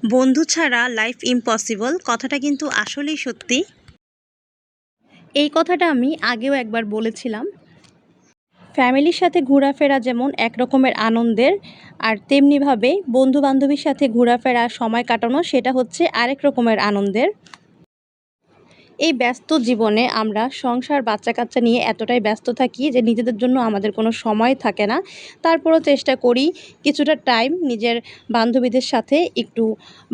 বন্ধু ছাড়া life impossible কথাটা কিন্তু আসলেই সত্যি। এই কথাটা আমি আগেও একবার বলেছিলাম। ফ্যামিলির সাথে ঘোরাফেরা যেমন এক রকমের আনন্দের, আর তেমনিভাবে বন্ধু বান্ধবীর সাথে ঘোরাফেরা সময় কাটানো সেটা হচ্ছে আরেক রকমের আনন্দের। এই ব্যস্ত জীবনে আমরা সংসার বাচ্চা কাচ্চা নিয়ে এতটাই ব্যস্ত থাকি যে নিজেদের জন্য আমাদের কোনো সময় থাকে না। তারপরও চেষ্টা করি কিছুটা টাইম নিজের বান্ধবীদের সাথে একটু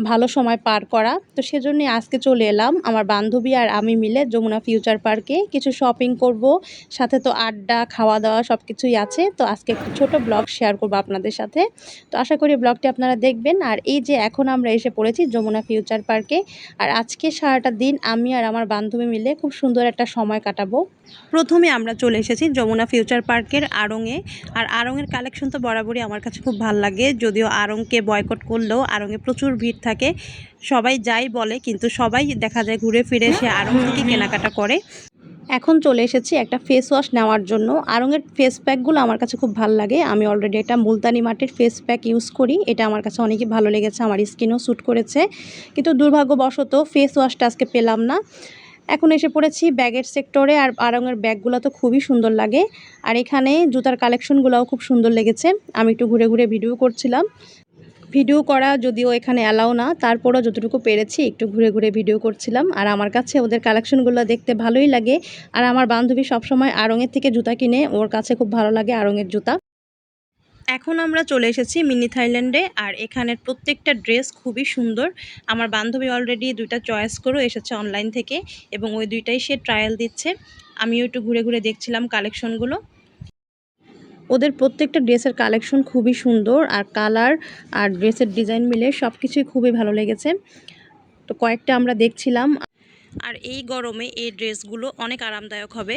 ভালো সময় পার করা। তো সেজন্যই আজকে চলে এলাম আমার বান্ধবী আর আমি মিলে যমুনা ফিউচার পার্কে কিছু শপিং করব, সাথে তো আড্ডা খাওয়া দাওয়া সব কিছুই আছে। তো আজকে একটু ছোট ব্লগ শেয়ার করব আপনাদের সাথে। তো আশা করি ব্লগটি আপনারা দেখবেন। আর এই যে এখন আমরা এসে পড়েছি যমুনা ফিউচার পার্কে, আর আজকে সারাটা দিন আমি আর আমার বান্ধবী মিলে খুব সুন্দর একটা সময় কাটাবো। প্রথমে আমরা চলে এসেছি যমুনা ফিউচার পার্কের আড়ংয়ে। আর আড়ংয়ের কালেকশন তো বরাবরই আমার কাছে খুব ভালো লাগে, যদিও আড়ংকে বয়কট করলেও আড়ংয়ে প্রচুর ভিড় থাকে। সবাই যাই বলে কিন্তু সবাই দেখা যায় ঘুরে ফিরে সে আড়ং থেকে কেনাকাটা করে। এখন চলে এসেছি একটা ফেস ওয়াশ নেওয়ার জন্য। আড়ংয়ের ফেস প্যাকগুলো আমার কাছে খুব ভালো লাগে। আমি অলরেডি একটা মুলতানি মাটির ফেস প্যাক ইউজ করি, এটা আমার কাছে অনেকই ভালো লেগেছে, আমার স্কিনও স্যুট করেছে। কিন্তু দুর্ভাগ্যবশত ফেস ওয়াশটা আজকে পেলাম না। এখন এসে পড়েছি ব্যাগের সেক্টরে। আর আড়ংয়ের ব্যাগগুলো তো খুবই সুন্দর লাগে, আর এখানে জুতার কালেকশনগুলোও খুব সুন্দর লেগেছে। আমি একটু ঘুরে ঘুরে ভিডিও করছিলাম। ভিডিও করা যদিও এখানে অ্যালাউ না, তারপরও যতটুকু পেরেছি একটু ঘুরে ঘুরে ভিডিও করছিলাম। আর আমার কাছে ওদের কালেকশনগুলো দেখতে ভালোই লাগে। আর আমার বান্ধবী সবসময় আড়ংয়ের থেকে জুতা কিনে, ওর কাছে খুব ভালো লাগে আড়ংয়ের জুতা। এখন আমরা চলে এসেছি মিনি থাইল্যান্ডে। আর এখানের প্রত্যেকটা ড্রেস খুবই সুন্দর। আমার বান্ধবী অলরেডি দুইটা চয়েস করেও এসেছে অনলাইন থেকে, এবং ওই দুইটাই সে ট্রায়াল দিচ্ছে। আমিও একটু ঘুরে ঘুরে দেখছিলাম কালেকশনগুলো। ওদের প্রত্যেকটা ড্রেসের কালেকশন খুবই সুন্দর, আর কালার আর ড্রেসের ডিজাইন মিলে সব কিছুই খুবই ভালো লেগেছে। তো কয়েকটা আমরা দেখছিলাম। আর এই গরমে এই ড্রেসগুলো অনেক আরামদায়ক হবে।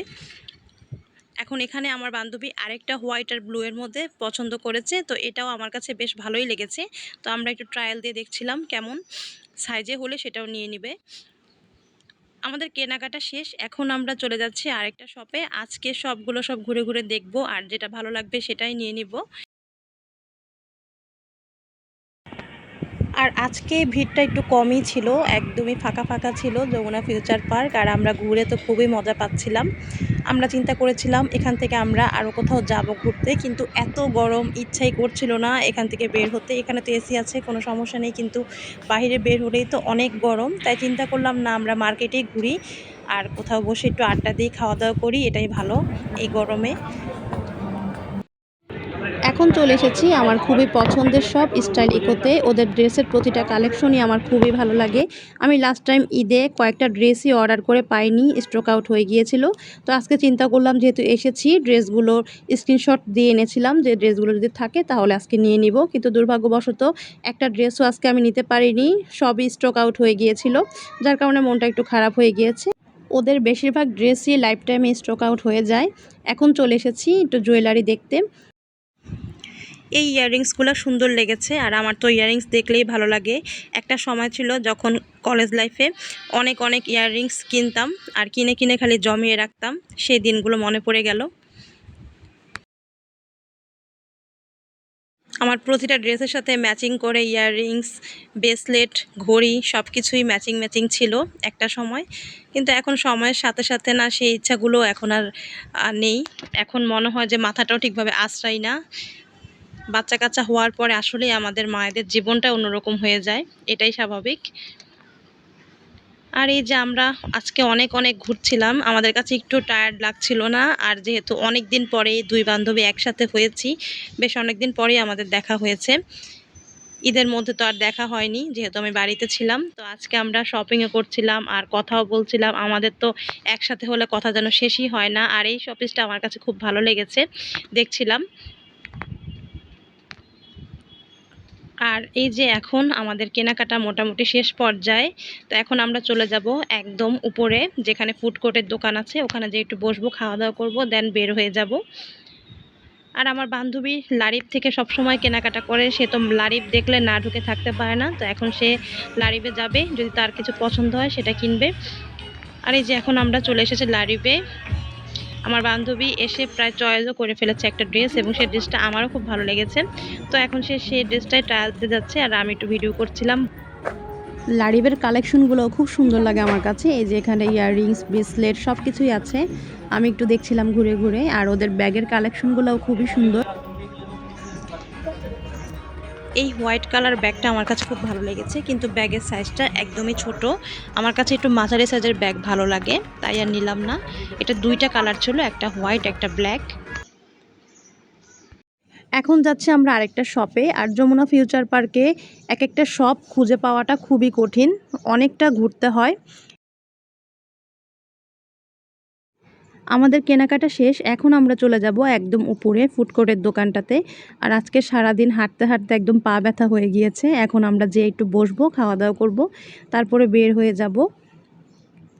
এখন এখানে আমার বান্ধবী আরেকটা হোয়াইট আর ব্লু এর মধ্যে পছন্দ করেছে, তো এটাও আমার কাছে বেশ ভালোই লেগেছে। তো আমরা একটু ট্রায়াল দিয়ে দেখছিলাম কেমন সাইজে হলে সেটাও নিয়ে নিবে। আমাদের কেনাকাটা শেষ, এখন আমরা চলে যাচ্ছি আরেকটা শপে। আজকে সব ঘুরে ঘুরে দেখব, আর যেটা ভালো লাগবে সেটাই নিয়ে নিব। আর আজকে ভিড়টা একটু কমই ছিল, একদমই ফাঁকা ফাঁকা ছিল যমুনা ফিউচার পার্ক। আর আমরা ঘুরে তো খুবই মজা পাচ্ছিলাম। আমরা চিন্তা করেছিলাম এখান থেকে আমরা আরও কোথাও যাব ঘুরতে, কিন্তু এত গরম ইচ্ছাই করছিল না এখান থেকে বের হতে। এখানে তো এসি আছে, কোনো সমস্যা নেই, কিন্তু বাইরে বের হলেই তো অনেক গরম। তাই চিন্তা করলাম না, আমরা মার্কেটেই ঘুরি আর কোথাও বসে একটু আড্ডা দিয়ে খাওয়া দাওয়া করি, এটাই ভালো এই গরমে। এখন চলে এসেছি আমার খুবই পছন্দের সব স্টাইল ইকোতে। ওদের ড্রেসের প্রতিটা কালেকশনই আমার খুবই ভালো লাগে। আমি লাস্ট টাইম ঈদে কয়েকটা ড্রেসই অর্ডার করে পাইনি, স্টক আউট হয়ে গিয়েছিল। তো আজকে চিন্তা করলাম যেহেতু এসেছি, ড্রেসগুলোর স্ক্রিনশট দিয়ে এনেছিলাম যে ড্রেসগুলো যদি থাকে তাহলে আজকে নিয়ে নিব। কিন্তু দুর্ভাগ্যবশত একটা ড্রেসও আজকে আমি নিতে পারিনি, সবই স্টক আউট হয়ে গিয়েছিল, যার কারণে মনটা একটু খারাপ হয়ে গিয়েছে। ওদের বেশিরভাগ ড্রেসই লাইফ টাইমে স্টক আউট হয়ে যায়। এখন চলে এসেছি একটু জুয়েলারি দেখতে। এই ইয়াররিংসগুলো সুন্দর লেগেছে, আর আমার তো ইয়াররিংস দেখলেই ভালো লাগে। একটা সময় ছিল যখন কলেজ লাইফে অনেক অনেক ইয়াররিংস কিনতাম, আর কিনে কিনে খালি জমিয়ে রাখতাম। সেই দিনগুলো মনে পড়ে গেল। আমার প্রতিটা ড্রেসের সাথে ম্যাচিং করে ইয়াররিংস, ব্রেসলেট, ঘড়ি সব কিছুই ম্যাচিং ম্যাচিং ছিল একটা সময়। কিন্তু এখন সময়ের সাথে সাথে না, সেই ইচ্ছাগুলো এখন আর নেই। এখন মনে হয় যে মাথাটাও ঠিকভাবে আশ্রাই না। বাচ্চা কাচ্চা হওয়ার পরে আসলেই আমাদের মায়েদের জীবনটা অন্যরকম হয়ে যায়, এটাই স্বাভাবিক। আর এই যে আমরা আজকে অনেক অনেক ঘুরছিলাম, আমাদের কাছে একটু টায়ার্ড লাগছিল না। আর যেহেতু অনেক দিন পরে দুই বান্ধবী একসাথে হয়েছি, বেশ অনেক দিন পরেই আমাদের দেখা হয়েছে। ঈদের মধ্যে তো আর দেখা হয়নি, যেহেতু আমি বাড়িতে ছিলাম। তো আজকে আমরা শপিংও করছিলাম আর কথাও বলছিলাম। আমাদের তো একসাথে হলে কথা যেন শেষই হয় না। আর এই শপিংটা আমার কাছে খুব ভালো লেগেছে, দেখছিলাম। আর এই যে এখন আমাদের কেনাকাটা মোটামুটি শেষ পর্যায়ে। তো এখন আমরা চলে যাব একদম উপরে, যেখানে ফুড কোর্টের দোকান আছে, ওখানে যে একটু বসবো, খাওয়া দাওয়া করবো, দেন বের হয়ে যাব। আর আমার বান্ধবী লারিব থেকে সব সময় কেনাকাটা করে, সে তো লারিব দেখলে না ঢুকে থাকতে পারে না। তো এখন সে লারিবে যাবে, যদি তার কিছু পছন্দ হয় সেটা কিনবে। আর এই যে এখন আমরা চলে এসেছি লারিবে। আমার বান্ধবী এসে প্রায় চয়েসও করে ফেলেছে একটা ড্রেস, এবং সেই ড্রেসটা আমারও খুব ভালো লেগেছে। তো এখন সে সেই ড্রেসটাই ট্রায়াল দিতে যাচ্ছে, আর আমি একটু ভিডিও করছিলাম। লারিবের কালেকশনগুলো খুব সুন্দর লাগে আমার কাছে। এই যে এখানে ইয়াররিংস, ব্রেসলেট সব কিছুই আছে। আমি একটু দেখছিলাম ঘুরে ঘুরে, আর ওদের ব্যাগের কালেকশনগুলোও খুবই সুন্দর। এই হোয়াইট কালার ব্যাগটা আমার কাছে খুব ভালো লেগেছে, কিন্তু ব্যাগের সাইজটা একদমই ছোট। আমার কাছে একটু মাঝারি সাইজের ব্যাগ ভালো লাগে, তাই আর নিলাম না। এটা দুইটা কালার ছিল, একটা হোয়াইট একটা ব্ল্যাক। এখন যাচ্ছি আমরা আরেকটা শপে। আর যমুনা ফিউচার পার্কে এক একটা শপ খুঁজে পাওয়াটা খুবই কঠিন, অনেকটা ঘুরতে হয়। আমাদের কেনাকাটা শেষ, এখন আমরা চলে যাব একদম উপরে ফুড কোর্টের দোকানটাতে। আর আজকে সারাদিন হাঁটতে হাঁটতে একদম পা ব্যথা হয়ে গিয়েছে। এখন আমরা যে একটু বসবো, খাওয়া দাওয়া করব, তারপরে বের হয়ে যাব।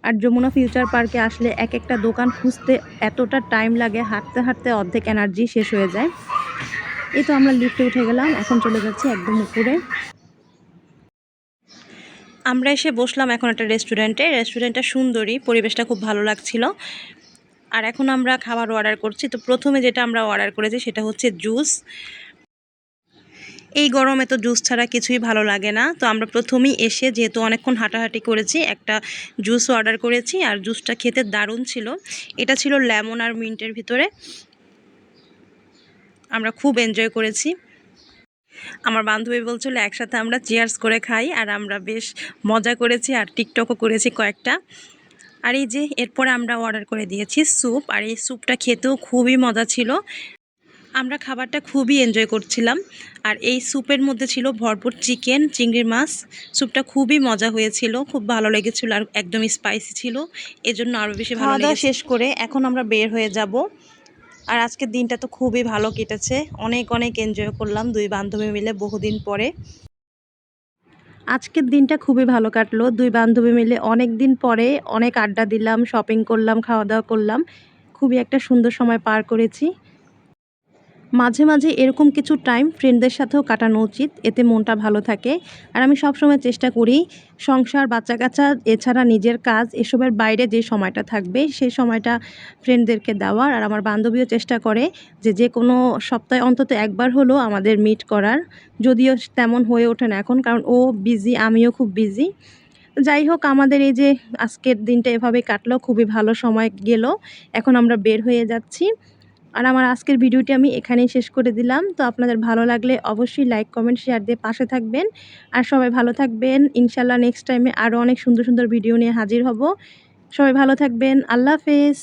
আর যমুনা ফিউচার পার্কে আসলে এক একটা দোকান খুঁজতে এতটা টাইম লাগে, হাঁটতে হাঁটতে অর্ধেক এনার্জি শেষ হয়ে যায়। এই তো আমরা লিফটে উঠে গেলাম, এখন চলে যাচ্ছি একদম উপরে। আমরা এসে বসলাম এখন একটা রেস্টুরেন্টে। রেস্টুরেন্টটা সুন্দরী, পরিবেশটা খুব ভালো লাগছিল। আর এখন আমরা খাবার অর্ডার করছি। তো প্রথমে যেটা আমরা অর্ডার করেছি সেটা হচ্ছে জুস। এই গরমে তো জুস ছাড়া কিছুই ভালো লাগে না। তো আমরা প্রথমেই এসে, যেহেতু অনেকক্ষণ হাঁটাহাঁটি করেছি, একটা জুস অর্ডার করেছি। আর জুসটা খেতে দারুণ ছিল। এটা ছিল লেমন আর মিন্টের ভিতরে। আমরা খুব এনজয় করেছি। আমার বান্ধবী বলছিল একসাথে আমরা চিয়ার্স করে খাই, আর আমরা বেশ মজা করেছি আর টিকটকও করেছি কয়েকটা। আর এই যে এরপরে আমরা অর্ডার করে দিয়েছি স্যুপ, আর এই স্যুপটা খেতেও খুবই মজা ছিল। আমরা খাবারটা খুবই এনজয় করছিলাম। আর এই স্যুপের মধ্যে ছিল ভরপুর চিকেন, চিংড়ির মাছ। স্যুপটা খুবই মজা হয়েছিল, খুব ভালো লেগেছিল, আর একদম স্পাইসি ছিল, এজন্য আরও বেশি ভালো লেগেছে। খাওয়া দাওয়া শেষ করে এখন আমরা বের হয়ে যাব। আর আজকের দিনটা তো খুবই ভালো কেটেছে, অনেক অনেক এনজয় করলাম দুই বান্ধবী মিলে বহুদিন পরে। আজকের দিনটা খুবই ভালো কাটলো, দুই বান্ধবী মিলে অনেক দিন পরে অনেক আড্ডা দিলাম, শপিং করলাম, খাওয়া দাওয়া করলাম। খুবই একটা সুন্দর সময় পার করেছি। মাঝে মাঝে এরকম কিছু টাইম ফ্রেন্ডদের সাথেও কাটানো উচিত, এতে মনটা ভালো থাকে। আর আমি সবসময় চেষ্টা করি সংসার, বাচ্চা কাচ্চা, এছাড়া নিজের কাজ, এসবের বাইরে যে সময়টা থাকবে সেই সময়টা ফ্রেন্ডদেরকে দেওয়ার। আর আমার বান্ধবীও চেষ্টা করে যে যে কোনো সপ্তাহে অন্তত একবার হলেও আমাদের মিট করার। যদিও তেমন হয়ে ওঠে না এখন, কারণ ও বিজি, আমিও খুব বিজি। যাই হোক, আমাদের এই যে আজকের দিনটা এভাবে কাটলো, খুবই ভালো সময় গেল। এখন আমরা বের হয়ে যাচ্ছি। আর আমার আজকের ভিডিওটি আমি এখানেই শেষ করে দিলাম। তো আপনাদের ভালো লাগলে অবশ্যই লাইক, কমেন্ট, শেয়ার দিয়ে পাশে থাকবেন। আর সবাই ভালো থাকবেন। ইনশাআল্লাহ নেক্সট টাইমে আরও অনেক সুন্দর সুন্দর ভিডিও নিয়ে হাজির হব। সবাই ভালো থাকবেন। আল্লাহ হাফেজ।